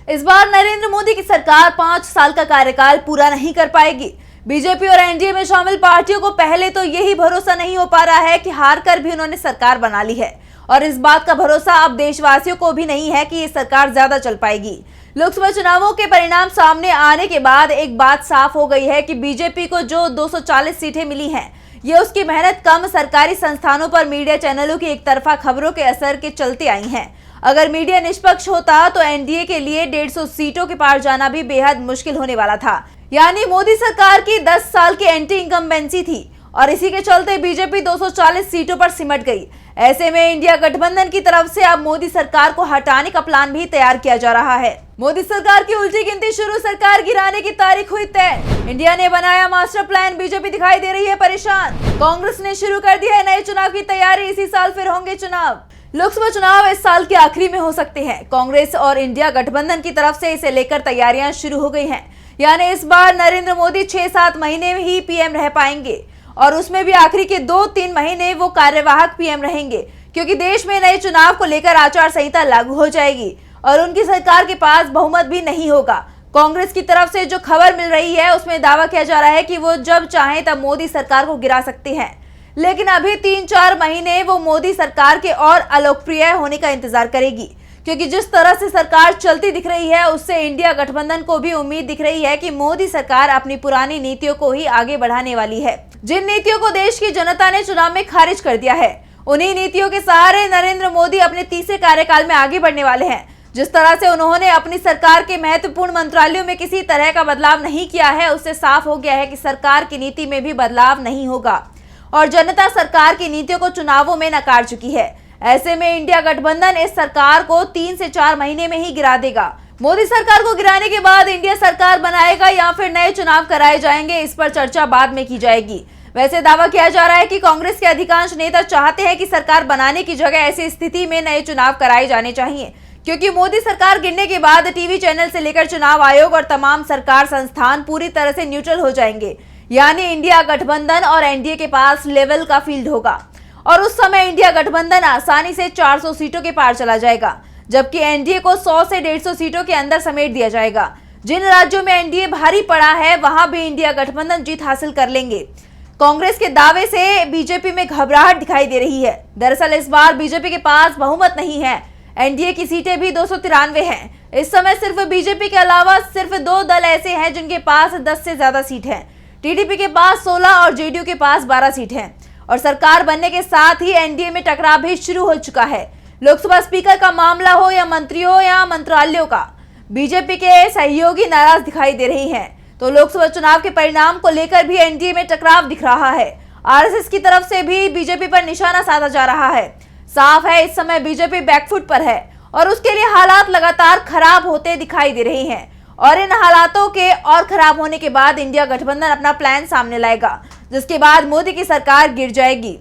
इस बार नरेंद्र मोदी की सरकार 5 साल का कार्यकाल पूरा नहीं कर पाएगी। बीजेपी और एनडीए में शामिल पार्टियों को पहले तो यही भरोसा नहीं हो पा रहा है कि हार कर भी उन्होंने सरकार बना ली है, और इस बात का भरोसा अब देशवासियों को भी नहीं है कि ये सरकार ज्यादा चल पाएगी। लोकसभा चुनावों के परिणाम सामने आने के बाद एक बात साफ हो गई है कि बीजेपी को जो 240 सीटें मिली हैं, ये उसकी मेहनत कम सरकारी संस्थानों पर मीडिया चैनलों की एक तरफा खबरों के असर के चलते आई हैं। अगर मीडिया निष्पक्ष होता तो एनडीए के लिए 150 सीटों के पार जाना भी बेहद मुश्किल होने वाला था। यानी मोदी सरकार की 10 साल की एंटी इनकम्बेंसी थी और इसी के चलते बीजेपी 240 सीटों पर सिमट गई। ऐसे में इंडिया गठबंधन की तरफ से अब मोदी सरकार को हटाने का प्लान भी तैयार किया जा रहा है। मोदी सरकार की उल्टी गिनती शुरू, सरकार गिराने की तारीख हुई तय। इंडिया ने बनाया मास्टर प्लान, बीजेपी दिखाई दे रही है परेशान। कांग्रेस ने शुरू कर दिया है नए चुनाव की तैयारी, इसी साल फिर होंगे चुनाव। लोकसभा चुनाव इस साल के आखिरी में हो सकते हैं। कांग्रेस और इंडिया गठबंधन की तरफ से इसे लेकर तैयारियां शुरू हो गई हैं। यानी इस बार नरेंद्र मोदी 6-7 महीने में ही पीएम रह पाएंगे, और उसमें भी आखिरी के 2-3 महीने वो कार्यवाहक पीएम रहेंगे, क्योंकि देश में नए चुनाव को लेकर आचार संहिता लागू हो जाएगी और उनकी सरकार के पास बहुमत भी नहीं होगा। कांग्रेस की तरफ से जो खबर मिल रही है उसमें दावा किया जा रहा है कि वो जब चाहें तब मोदी सरकार को गिरा सकते हैं, लेकिन अभी 3-4 महीने वो मोदी सरकार के और अलोकप्रिय होने का इंतजार करेगी, क्योंकि जिस तरह से सरकार चलती दिख रही है उससे इंडिया गठबंधन को भी उम्मीद दिख रही है कि मोदी सरकार अपनी पुरानी नीतियों को ही आगे बढ़ाने वाली है। जिन नीतियों को देश की जनता ने चुनाव में खारिज कर दिया है, उन्हीं नीतियों के सहारे नरेंद्र मोदी अपने तीसरे कार्यकाल में आगे बढ़ने वाले हैं। जिस तरह से उन्होंने अपनी सरकार के महत्वपूर्ण मंत्रालयों में किसी तरह का बदलाव नहीं किया है, उससे साफ हो गया है कि सरकार की नीति में भी बदलाव नहीं होगा और जनता सरकार की नीतियों को चुनावों में नकार चुकी है। ऐसे में इंडिया गठबंधन इस सरकार को 3 से 4 महीने में ही गिरा देगा। मोदी सरकार को गिराने के बाद इंडिया सरकार बनाएगा या फिर नए चुनाव कराए जाएंगे, इस पर चर्चा बाद में की जाएगी। वैसे दावा किया जा रहा है कि कांग्रेस के अधिकांश नेता चाहते हैं कि सरकार बनाने की जगह ऐसी स्थिति में नए चुनाव कराए जाने चाहिए, क्योंकि मोदी सरकार गिरने के बाद टीवी चैनल से लेकर चुनाव आयोग और तमाम सरकार संस्थान पूरी तरह से न्यूट्रल हो जाएंगे। यानी इंडिया गठबंधन और एनडीए के पास लेवल का फील्ड होगा और उस समय इंडिया गठबंधन आसानी से 400 सीटों के पार चला जाएगा, जबकि एनडीए को 100 से 150 सीटों के अंदर समेट दिया जाएगा। जिन राज्यों में एनडीए भारी पड़ा है वहां भी इंडिया गठबंधन जीत हासिल कर लेंगे। कांग्रेस के दावे से बीजेपी में घबराहट दिखाई दे रही है। दरअसल इस बार बीजेपी के पास बहुमत नहीं है। एनडीए की सीटें भी 293 हैं। इस समय सिर्फ बीजेपी के अलावा सिर्फ 2 दल ऐसे हैं जिनके पास 10 से ज्यादा सीट हैं। टीडीपी के पास 16 और जेडीयू के पास 12 सीट हैं और सरकार बनने के साथ ही एनडीए में टकराव भी शुरू हो चुका है। लोकसभा स्पीकर का मामला हो या मंत्रियों या मंत्रालयों का, बीजेपी के सहयोगी नाराज दिखाई दे रही हैं। तो लोकसभा चुनाव के परिणाम को लेकर भी एनडीए में टकराव दिख रहा है। आरएसएस की तरफ से भी बीजेपी पर निशाना साधा जा रहा है। साफ है इस समय बीजेपी बैकफुट पर है और उसके लिए हालात लगातार खराब होते दिखाई दे रहे हैं, और इन हालातों के और खराब होने के बाद इंडिया गठबंधन अपना प्लान सामने लाएगा, जिसके बाद मोदी की सरकार गिर जाएगी।